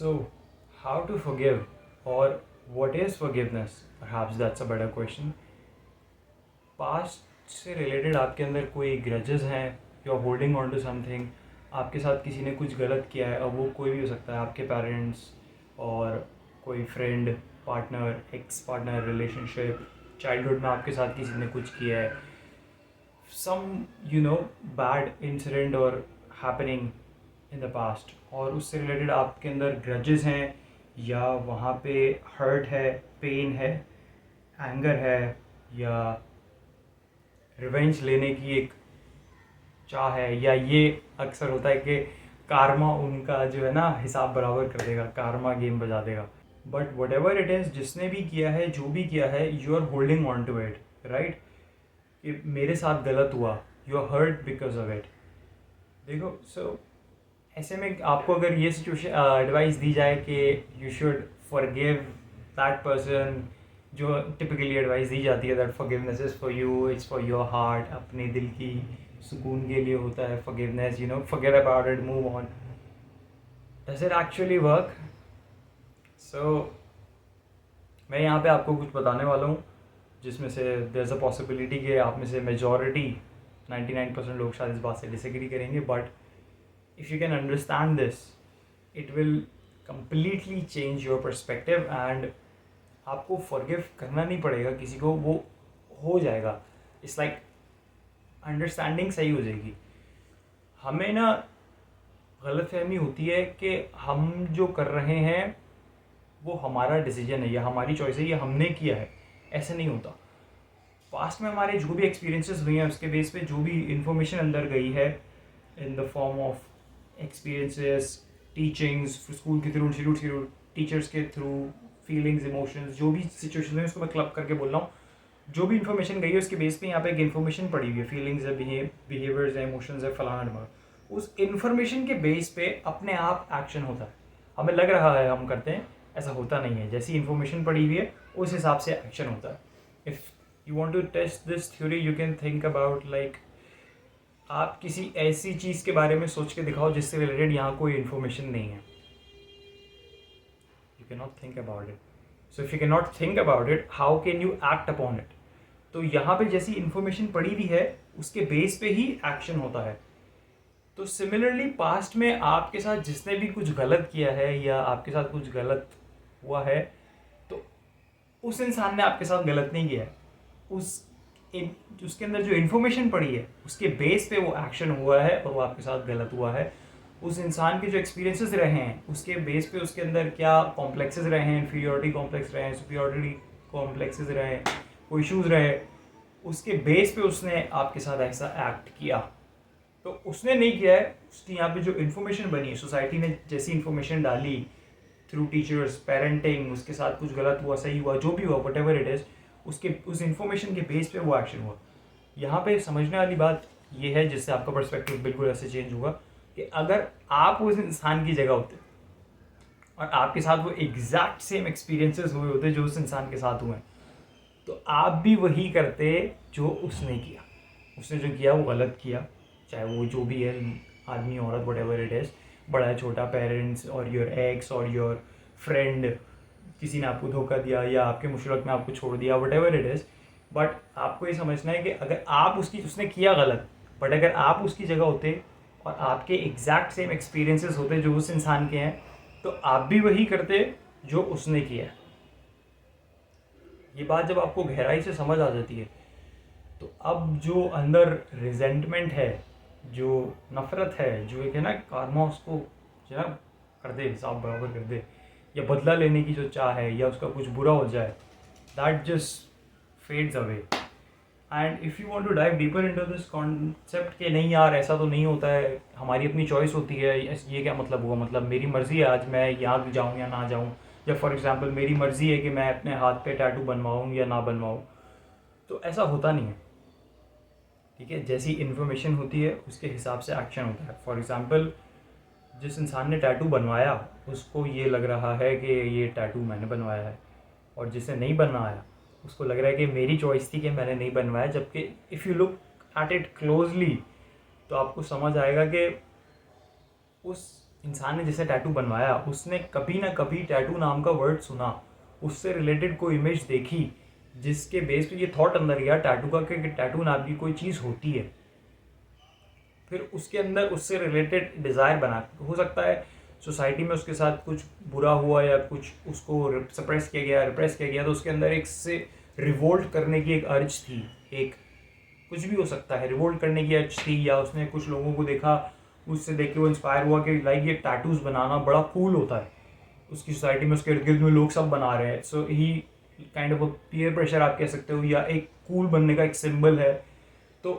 So, how to forgive, or what is forgiveness? Perhaps that's a better question. Past से related आपके अंदर कोई grudges हैं, you are holding on to something, आपके साथ किसी ने कुछ गलत किया है, अब वो कोई भी हो सकता है, आपके पेरेंट्स और कोई friend, partner, ex partner, relationship, childhood में आपके साथ किसी ने कुछ किया है, सम बैड इंसिडेंट और हैपनिंग इन द पास्ट, और उससे रिलेटेड आपके अंदर ग्रजेस हैं, या वहाँ पे हर्ट है, पेन है, एंगर है, या रिवेंज लेने की एक चाह है, या ये अक्सर होता है कि कार्मा उनका जो है ना हिसाब बराबर कर देगा, कार्मा गेम बजा देगा. But whatever it is, जिसने भी किया है, जो भी किया है, you are holding on to it, right. कि मेरे साथ गलत हुआ, you are hurt because of it. देखो, सो ऐसे में आपको अगर ये सिचुएशन एडवाइस दी जाए कि you should forgive that person, जो टिपिकली एडवाइस दी जाती है, that forgiveness is for you, it's for your heart, अपने दिल की सुकून के लिए होता है forgiveness, forget about it, move on. Does it actually work? So मैं यहाँ पे आपको कुछ बताने वाला हूँ जिसमें से देयर इज़ अ पॉसिबिलिटी कि आप में से मेजॉरिटी 99% लोग शायद इस बात से डिसएग्री करेंगे, but if you can understand this, it will completely change your perspective, and आपको forgive करना नहीं पड़ेगा किसी को, वो हो जाएगा. It's like अंडरस्टैंडिंग सही हो जाएगी. हमें ना गलतफहमी होती है कि हम जो कर रहे हैं वो हमारा डिसीजन है या हमारी चॉइस है या हमने किया है. ऐसे नहीं होता. पास्ट में हमारे जो भी एक्सपीरियंसेस हुए हैं उसके बेस पे जो भी इंफॉर्मेशन अंदर गई है in the form of experiences, teachings, school के थ्रू, इंस्टीट्यूट, टीचर्स के थ्रू, फीलिंग्स, इमोशंस, जो भी सिचुएशन है उसको मैं क्लब करके बोल रहा हूँ. जो भी इन्फॉर्मेशन गई है उसके बेस पे यहाँ पे एक इन्फॉर्मेशन पड़ी हुई है, फीलिंग्स है, बिहेवियर्स है, इमोशंस है, फलाना ढमाना. उस इन्फॉर्मेशन के बेस पे अपने आप एक्शन होता है. हमें लग रहा है हम करते हैं, ऐसा होता नहीं है. जैसी इन्फॉर्मेशन पड़ी हुई है उस हिसाब से एक्शन होता है. If you want to test this theory, you can think about like, आप किसी ऐसी चीज़ के बारे में सोच के दिखाओ जिससे रिलेटेड यहाँ कोई इन्फॉर्मेशन नहीं है. You can not think about it. So if you can not think about it, how can you act upon it? तो यहाँ पे जैसी इन्फॉर्मेशन पड़ी हुई है उसके बेस पे ही एक्शन होता है. तो सिमिलरली पास्ट में आपके साथ जिसने भी कुछ गलत किया है या आपके साथ कुछ गलत हुआ है, तो उस इंसान ने आपके साथ गलत नहीं किया है. उसके अंदर जो इन्फॉर्मेशन पड़ी है उसके बेस पे वो एक्शन हुआ है और वो आपके साथ गलत हुआ है. उस इंसान के जो एक्सपीरियंसेस रहे हैं उसके बेस पे उसके अंदर क्या कॉम्प्लेक्सेस रहे हैं, इन्फीरियोरिटी कॉम्प्लेक्स रहे हैं, सुपीरियोरिटी कॉम्प्लेक्सेस रहे हैं, कोई इशूज़ रहे, उसके बेस पे उसने आपके साथ ऐसा एक्ट किया. तो उसने नहीं किया है, उसकी यहाँ पे जो इन्फॉर्मेशन बनी, सोसाइटी ने जैसी इन्फॉर्मेशन डाली थ्रू टीचर्स, पेरेंटिंग, उसके साथ कुछ गलत हुआ, सही हुआ, जो भी हुआ, वट एवर इट इज़, उस इन्फॉर्मेशन के बेस पे वो एक्शन हुआ. यहाँ पे समझने वाली बात ये है, जिससे आपका पर्सपेक्टिव बिल्कुल ऐसे चेंज होगा, कि अगर आप उस इंसान की जगह होते और आपके साथ वो एग्जैक्ट सेम एक्सपीरियंसेस हुए होते जो उस इंसान के साथ हुए हैं, तो आप भी वही करते जो उसने किया. उसने जो किया वो गलत किया, चाहे वो जो भी है, आदमी, औरत, वट एवर इट इज़, बड़ा है, छोटा, पेरेंट्स और योर एक्स और योर फ्रेंड, किसी ने आपको धोखा दिया या आपके मुशरक में आपको छोड़ दिया, what ever it is. But आपको ये समझना है कि अगर आप उसने किया गलत, बट अगर आप उसकी जगह होते और आपके एग्जैक्ट सेम एक्सपीरियंसेस होते जो उस इंसान के हैं, तो आप भी वही करते जो उसने किया. ये बात जब आपको गहराई से समझ आ जाती है, तो अब जो अंदर रिजेंटमेंट है, जो नफ़रत है, जो एक है ना कार्मा, उसको जो है कर दे, हिसाब बराबर कर दे, या बदला लेने की जो चाह है, या उसका कुछ बुरा हो जाए, that just fades away. And if you want to dive deeper into this concept कि नहीं यार ऐसा तो नहीं होता है, हमारी अपनी चॉइस होती है, ये क्या मतलब हुआ, मतलब मेरी मर्ज़ी है आज मैं यहाँ जाऊँ या ना जाऊँ, या फॉर एग्जांपल मेरी मर्ज़ी है कि मैं अपने हाथ पे टैटू बनवाऊँ या ना बनवाऊँ, तो ऐसा होता नहीं है. ठीक है, जैसी इन्फॉर्मेशन होती है उसके हिसाब से एक्शन होता है. फॉर एग्जांपल, जिस इंसान ने टैटू बनवाया उसको ये लग रहा है कि ये टैटू मैंने बनवाया है, और जिसे नहीं बनवाया उसको लग रहा है कि मेरी चॉइस थी कि मैंने नहीं बनवाया. जबकि if you look at it closely तो आपको समझ आएगा कि उस इंसान ने जैसे टैटू बनवाया, उसने कभी ना कभी टैटू नाम का वर्ड सुना, उससे रिलेटेड कोई इमेज देखी, जिसके बेस पे ये थॉट अंदर गया टैटू का कि टैटू नाम की कोई चीज़ होती है। फिर उसके अंदर उससे रिलेटेड डिज़ायर बना, हो सकता है सोसाइटी में उसके साथ कुछ बुरा हुआ या कुछ उसको सप्रेस किया गया, रिप्रेस किया गया, तो उसके अंदर एक से रिवोल्ट करने की एक अर्ज थी, एक कुछ भी हो सकता है, रिवोल्ट करने की अर्ज थी, या उसने कुछ लोगों को देखा, उससे देख के वो इंस्पायर हुआ कि लाइक ये टैटूज बनाना बड़ा कूल होता है, उसकी सोसाइटी में उसके इर्द गिर्द में लोग सब बना रहे हैं, सो ही काइंड ऑफ पीयर प्रेशर आप कह सकते हो, या एक कूल बनने का एक सिंबल है। तो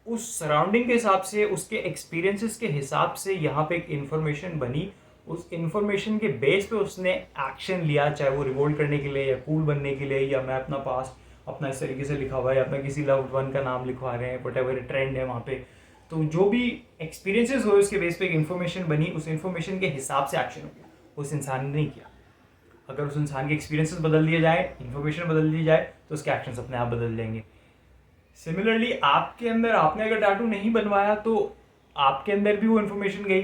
उस सराउंडिंग के हिसाब से, उसके एक्सपीरियंसेस के हिसाब से यहाँ पे एक इन्फॉर्मेशन बनी, उस इन्फॉर्मेशन के बेस पे उसने एक्शन लिया, चाहे वो रिवोल्ट करने के लिए या कूल बनने के लिए, या मैं अपना पास्ट अपना इस तरीके से लिखा हुआ है, अपना किसी लव्ड वन का नाम लिखवा रहे हैं, वट एवर ट्रेंड है वहाँ पे। तो जो भी एक्सपीरियंसेस हुए उसके बेस पे एक इन्फॉर्मेशन बनी, उस इन्फॉर्मेशन के हिसाब से एक्शन हो गया, उस इंसान ने नहीं किया। अगर उस इंसान के एक्सपीरियंसेस बदल दिए जाए, इन्फॉर्मेशन बदल दी जाए, तो उसके एक्शंस अपने आप बदल जाएंगे। सिमिलरली आपके अंदर, आपने अगर टैटू नहीं बनवाया तो आपके अंदर भी वो इन्फॉर्मेशन गई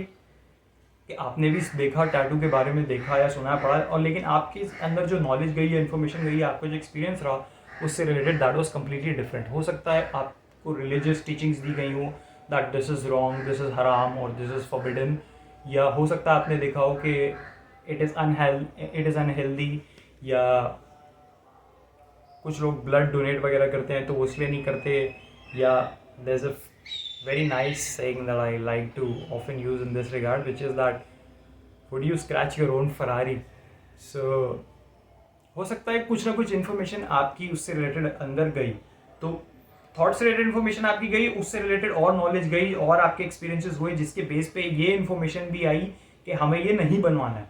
कि आपने भी देखा, टैटू के बारे में देखा या सुना पढ़ा, और लेकिन आपके अंदर जो नॉलेज गई या इन्फॉर्मेशन गई, आपका जो एक्सपीरियंस रहा उससे related, that was completely different. हो सकता है आपको रिलीजियस टीचिंग्स दी गई हो that this is wrong, this is हराम और दिस इज़ फॉरबिडन, या हो सकता है आपने देखा हो कि इट इज़ अनहेल्दी, या कुछ लोग ब्लड डोनेट वगैरह करते हैं तो वो इसलिए नहीं करते, या there's a very nice saying that I like to often use in this regard, which is that would you scratch your own Ferrari? So हो सकता है कुछ ना कुछ इन्फॉर्मेशन आपकी उससे रिलेटेड अंदर गई, तो थॉट से रिलेटेड इन्फॉर्मेशन आपकी गई, उससे रिलेटेड और नॉलेज गई, और आपके एक्सपीरियंसेस हुए जिसके बेस पे ये इन्फॉर्मेशन भी आई कि हमें ये नहीं बनवाना है,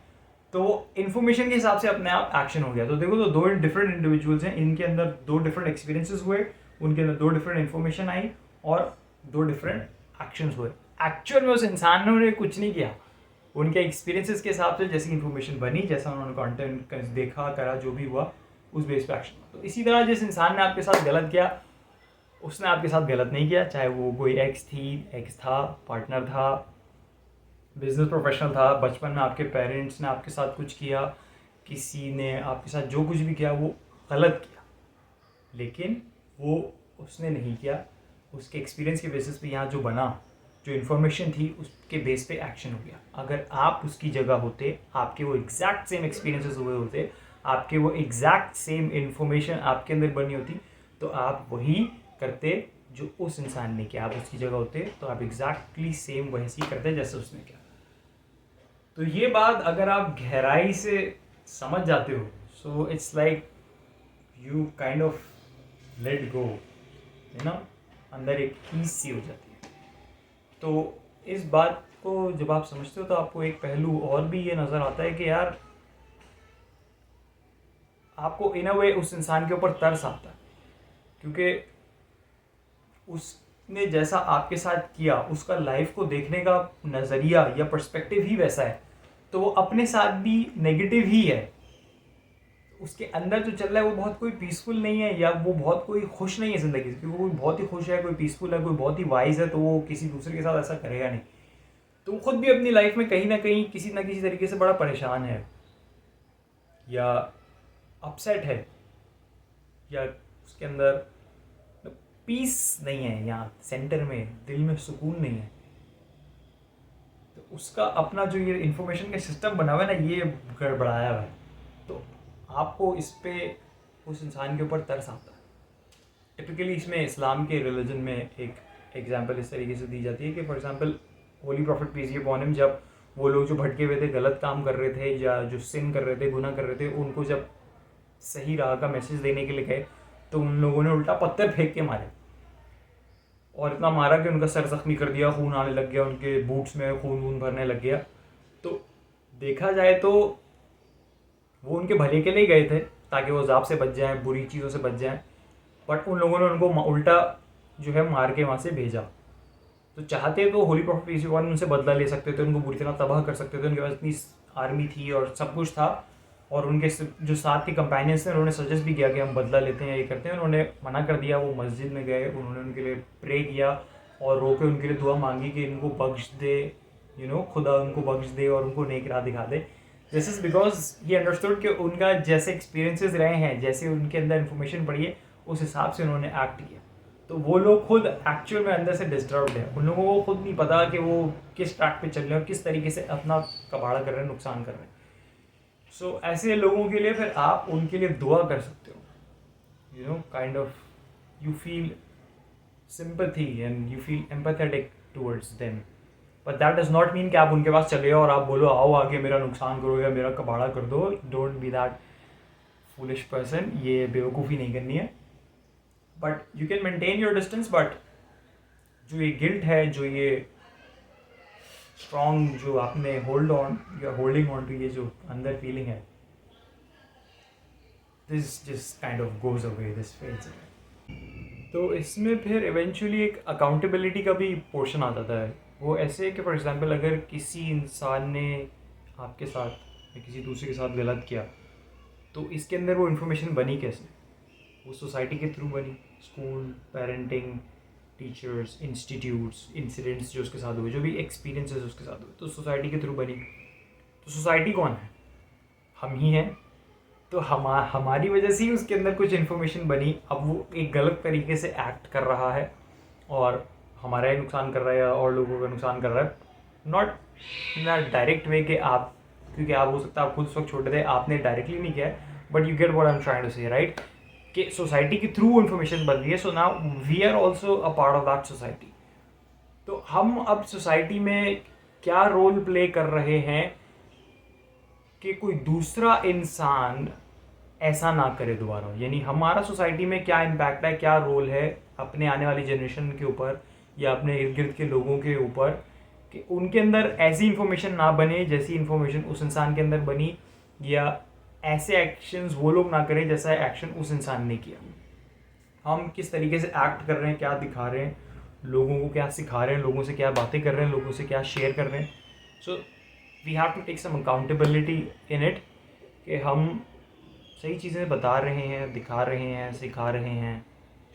तो इन्फॉर्मेशन के हिसाब से अपने आप एक्शन हो गया। तो देखो, तो दो डिफरेंट इंडिविजुअल्स हैं, इनके अंदर दो डिफरेंट एक्सपीरियंसेस हुए, उनके अंदर दो डिफरेंट इन्फॉर्मेशन आई और दो डिफरेंट एक्शंस हुए। एक्चुअल में उस इंसान ने कुछ नहीं किया, उनके एक्सपीरियंसेस के हिसाब से जैसी इन्फॉर्मेशन बनी, जैसा उन्होंने कंटेंट देखा करा, जो भी हुआ उस बेस पे एक्शन। तो इसी तरह जिस इंसान ने आपके साथ गलत किया, उसने आपके साथ गलत नहीं किया, चाहे वो कोई एक्स था, पार्टनर था, बिजनेस प्रोफेशनल था, बचपन में आपके पेरेंट्स ने आपके साथ कुछ किया, किसी ने आपके साथ जो कुछ भी किया वो गलत किया, लेकिन वो उसने नहीं किया, उसके एक्सपीरियंस के बेसिस पे यहाँ जो बना, जो इन्फॉर्मेशन थी उसके बेस पे एक्शन हो गया। अगर आप उसकी जगह होते, आपके वो एग्जैक्ट सेम एक्सपीरियंसेस हुए होते, आपके वो एग्जैक्ट सेम इन्फॉर्मेशन आपके अंदर बनी होती, तो आप वही करते जो उस इंसान ने किया। आप उसकी जगह होते तो आप एग्जैक्टली सेम वैसे ही करते जैसे उसने किया। तो ये बात अगर आप गहराई से समझ जाते हो, so it's like you kind of let go, है ना, अंदर एक पीस सी हो जाती है। तो इस बात को जब आप समझते हो तो आपको एक पहलू और भी ये नज़र आता है कि यार आपको इन अ वे उस इंसान के ऊपर तरस आता है, क्योंकि उसने जैसा आपके साथ किया, उसका लाइफ को देखने का नज़रिया या पर्सपेक्टिव ही वैसा है, तो वो अपने साथ भी नेगेटिव ही है। उसके अंदर जो चल रहा है वो बहुत कोई पीसफुल नहीं है, या वो बहुत कोई खुश नहीं है ज़िंदगी से, क्योंकि कोई बहुत ही खुश है, कोई पीसफुल है, कोई बहुत ही वाइज है, तो वो किसी दूसरे के साथ ऐसा करेगा नहीं। तो वो खुद भी अपनी लाइफ में कहीं ना कहीं किसी ना किसी तरीके से बड़ा परेशान है, या अपसेट है, या उसके अंदर पीस नहीं है, यहाँ सेंटर में दिल में सुकून नहीं है। तो उसका अपना जो ये इन्फॉर्मेशन का सिस्टम बना हुआ है ना, ये गड़बड़ाया हुआ है। तो आपको इस पे उस इंसान के ऊपर तरस आता है। टिपिकली इसमें इस्लाम के रिलीजन में एक एग्जांपल इस तरीके से दी जाती है कि for example holy prophet peace be upon him, जब वो लोग जो भटके हुए थे, गलत काम कर रहे थे या जो सिन कर रहे थे, गुनाह कर रहे थे, उनको जब सही राह का मैसेज देने के लिए गए तो उन लोगों ने उल्टा पत्थर फेंक के मारे, और इतना मारा कि उनका सर जख्मी कर दिया, खून आने लग गया, उनके बूट्स में खून वून भरने लग गया। तो देखा जाए तो वो उनके भले के लिए गए थे ताकि वो अज़ाब से बच जाएं, बुरी चीज़ों से बच जाएं, बट उन लोगों ने उनको उल्टा जो है मार के वहाँ से भेजा। तो चाहते तो holy prophet peace be upon him उनसे बदला ले सकते थे, उनको बुरी तरह तबाह कर सकते थे, उनके पास इतनी आर्मी थी और सब कुछ था, और उनके जो साथ के कंपेनियंस थे उन्होंने सजेस्ट भी किया कि हम बदला लेते हैं, ये करते हैं, उन्होंने मना कर दिया। वो मस्जिद में गए, उन्होंने उनके लिए प्रे किया और रो के उनके लिए दुआ मांगी कि इनको बख्श दे, खुदा उनको बख्श दे और उनको नेक राह दिखा दे। This is because he understood कि उनका जैसे एक्सपीरियंसेस रहे हैं, जैसे उनके अंदर इन्फॉर्मेशन पड़ी है, उस हिसाब से उन्होंने एक्ट किया। तो वो लोग खुद एक्चुअल में अंदर से डिस्टर्ब्ड है, उन लोगों को खुद नहीं पता कि वो किस ट्रैक पे चल रहे हैं और किस तरीके से अपना कबाड़ा कर रहे हैं, नुकसान कर रहे हैं। सो ऐसे लोगों के लिए फिर आप उनके लिए दुआ कर सकते हो, kind of you feel sympathy and you feel empathetic towards them, but that does not mean कि आप उनके पास चले और आप बोलो आओ आगे मेरा नुकसान करो या मेरा कबाड़ा कर दो। Don't be that foolish person, ये बेवकूफ़ी नहीं करनी है। But you can maintain your distance, but जो ये गिल्ट है, जो ये स्ट्रॉन्ग जो आपने होल्डिंग ऑन टू, ये जो अंदर फीलिंग है, this just kind of goes away, this fades away. तो इसमें फिर इवेंचुअली एक अकाउंटेबिलिटी का भी पोर्शन आ जाता है। वो ऐसे कि फॉर एग्जांपल अगर किसी इंसान ने आपके साथ या किसी दूसरे के साथ गलत किया, तो इसके अंदर वो इन्फॉर्मेशन बनी कैसे? वो सोसाइटी के थ्रू बनी, school, parenting, teachers, institutes, incidents जो उसके साथ हुए, जो भी एक्सपीरियंसेस उसके साथ हुए, तो सोसाइटी के थ्रू बनी। तो सोसाइटी कौन है? हम ही हैं। तो हमारी वजह से ही उसके अंदर कुछ इन्फॉर्मेशन बनी। अब वो एक गलत तरीके से एक्ट कर रहा है और हमारा ही नुकसान कर रहा है और लोगों का नुकसान कर रहा है, not in a direct way कि आप, क्योंकि आप हो सकता है आप खुद उस वक्त छोटे थे, आपने डायरेक्टली नहीं किया है, but you get what I am trying to say, right? कि सोसाइटी के थ्रू इन्फॉर्मेशन बन रही है, so now we are also a part of that society. तो हम अब सोसाइटी में क्या रोल प्ले कर रहे हैं कि कोई दूसरा इंसान ऐसा ना करे दोबारा। यानी हमारा सोसाइटी में क्या इम्पैक्ट है, क्या रोल है अपने आने वाली जनरेशन के ऊपर या अपने इर्द गिर्द के लोगों के ऊपर, कि उनके अंदर ऐसी इन्फॉर्मेशन ना बने जैसी इन्फॉर्मेशन उस इंसान के अंदर बनी, या ऐसे एक्शंस वो लोग ना करें जैसा एक्शन उस इंसान ने किया। हम किस तरीके से एक्ट कर रहे हैं, क्या दिखा रहे हैं, लोगों को क्या सिखा रहे हैं, लोगों से क्या बातें कर रहे हैं, लोगों से क्या शेयर कर रहे हैं। So we have to take some accountability in it कि हम सही चीज़ें बता रहे हैं, दिखा रहे हैं, सिखा रहे हैं,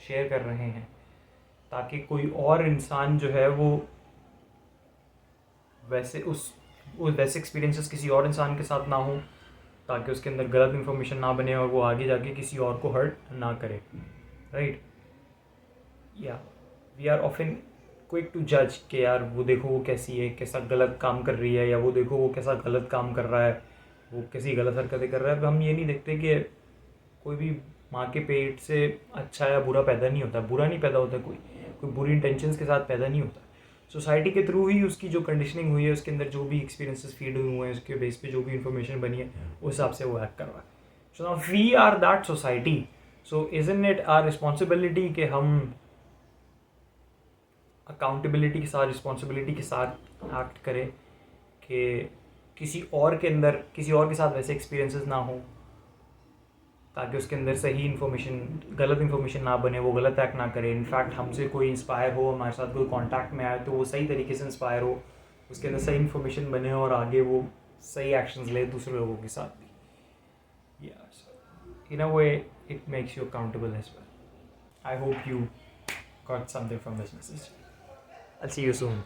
शेयर कर रहे हैं, ताकि कोई और इंसान जो है वो वैसे एक्सपीरियंसेस किसी और इंसान के साथ ना हो, ताकि उसके अंदर गलत इन्फॉर्मेशन ना बने और वो आगे जाके किसी और को हर्ट ना करे, राइट? या we are often quick to जज कि यार वो देखो वो कैसी है, कैसा गलत काम कर रही है, या वो देखो वो कैसा गलत काम कर रहा है, वो कैसी गलत हरकतें कर रहा है। हम ये नहीं देखते कि कोई भी माँ के पेट से अच्छा या बुरा पैदा नहीं होता, बुरा नहीं पैदा होता, कोई बुरी इंटेंशंस के साथ पैदा नहीं होता। सोसाइटी के थ्रू ही उसकी जो कंडीशनिंग हुई है, उसके अंदर जो भी एक्सपीरियंसेस फीड हुए हैं, उसके बेस पे जो भी इन्फॉर्मेशन बनी है, उस हिसाब से वो एक्ट कर रहा है। So now we are that society, so isn't it our responsibility कि हम अकाउंटेबिलिटी के साथ, रिस्पॉन्सिबिलिटी के साथ एक्ट करें कि किसी और के साथ वैसे एक्सपीरियंसेस ना हो, ताकि उसके अंदर सही इन्फॉर्मेशन, गलत इन्फॉर्मेशन ना बने, वो गलत एक्ट ना करे। इनफैक्ट हमसे कोई इंस्पायर हो, हमारे साथ कोई कांटेक्ट में आए, तो वो सही तरीके से इंस्पायर हो, उसके अंदर सही इन्फॉर्मेशन बने और आगे वो सही एक्शंस ले दूसरे लोगों के साथ भी। In a way it makes you accountable as well. I hope you got something from this message. I'll see you soon.